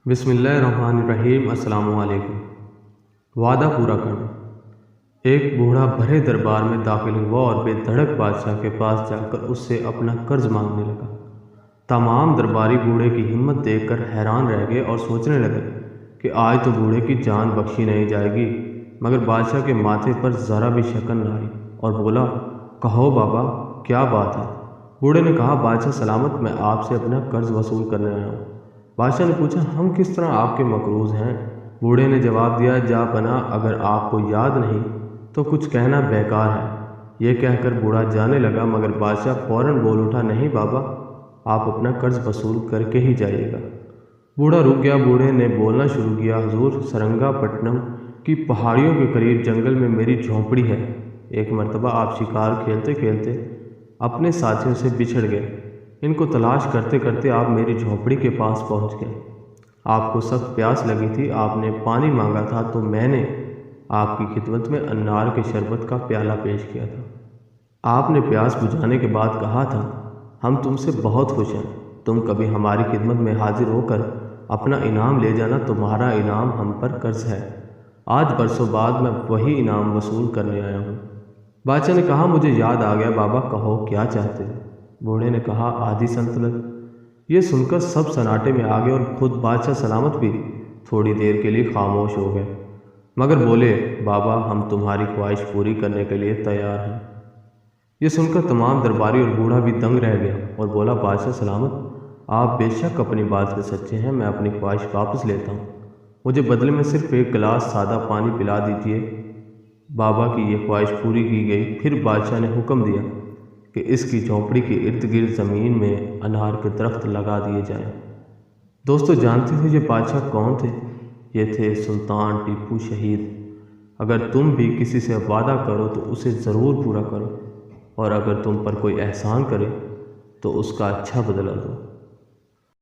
بسم اللہ الرحمن الرحیم۔ السلام علیکم۔ وعدہ پورا کرنا۔ ایک بوڑھا بھرے دربار میں داخل ہوا اور بے دھڑک بادشاہ کے پاس جا کر اس سے اپنا قرض مانگنے لگا۔ تمام درباری بوڑھے کی ہمت دیکھ کر حیران رہ گئے اور سوچنے لگے کہ آج تو بوڑھے کی جان بخشی نہیں جائے گی، مگر بادشاہ کے ماتھے پر ذرا بھی شکن نہ آئی اور بولا، کہو بابا، کیا بات ہے؟ بوڑھے نے کہا، بادشاہ سلامت، میں آپ سے اپنا قرض وصول کرنے آیا ہوں۔ بادشاہ نے پوچھا، ہم کس طرح آپ کے مقروض ہیں؟ بوڑھے نے جواب دیا، جا پناہ، اگر آپ کو یاد نہیں تو کچھ کہنا بیکار ہے۔ یہ کہہ کر بوڑھا جانے لگا، مگر بادشاہ فوراً بول اٹھا، نہیں بابا، آپ اپنا قرض وصول کر کے ہی جائیے گا۔ بوڑھا رک گیا۔ بوڑھے نے بولنا شروع کیا، حضور، سرنگا پٹنم کی پہاڑیوں کے قریب جنگل میں میری جھونپڑی ہے۔ ایک مرتبہ آپ شکار کھیلتے کھیلتے اپنے ساتھیوں سے بچھڑ گئے۔ ان کو تلاش کرتے کرتے آپ میری جھونپڑی کے پاس پہنچ گئے۔ آپ کو سخت پیاس لگی تھی، آپ نے پانی مانگا تھا تو میں نے آپ کی خدمت میں انار کے شربت کا پیالہ پیش کیا تھا۔ آپ نے پیاس بجھانے کے بعد کہا تھا، ہم تم سے بہت خوش ہیں، تم کبھی ہماری خدمت میں حاضر ہو کر اپنا انعام لے جانا، تمہارا انعام ہم پر قرض ہے۔ آج برسوں بعد میں وہی انعام وصول کرنے آیا ہوں۔ بادشاہ نے کہا، مجھے یاد آ گیا، بابا کہو کیا چاہتے ہو؟ بوڑھے نے کہا، آدھی سلطنت۔ یہ سن کر سب سناٹے میں آ گئے اور خود بادشاہ سلامت بھی تھوڑی دیر کے لیے خاموش ہو گئے، مگر بولے، بابا، ہم تمہاری خواہش پوری کرنے کے لیے تیار ہیں۔ یہ سن کر تمام درباری اور بوڑھا بھی دنگ رہ گیا اور بولا، بادشاہ سلامت، آپ بے شک اپنی بات کے سچے ہیں، میں اپنی خواہش واپس لیتا ہوں، مجھے بدلے میں صرف ایک گلاس سادہ پانی پلا دیجیے۔ بابا کی یہ خواہش پوری کی گئی۔ پھر بادشاہ نے حکم دیا کہ اس کی جھونپڑی کے ارد گرد زمین میں انار کے درخت لگا دیے جائیں۔ دوستو، جانتے ہو یہ بادشاہ کون تھے؟ یہ تھے سلطان ٹیپو شہید۔ اگر تم بھی کسی سے وعدہ کرو تو اسے ضرور پورا کرو، اور اگر تم پر کوئی احسان کرے تو اس کا اچھا بدلہ دو۔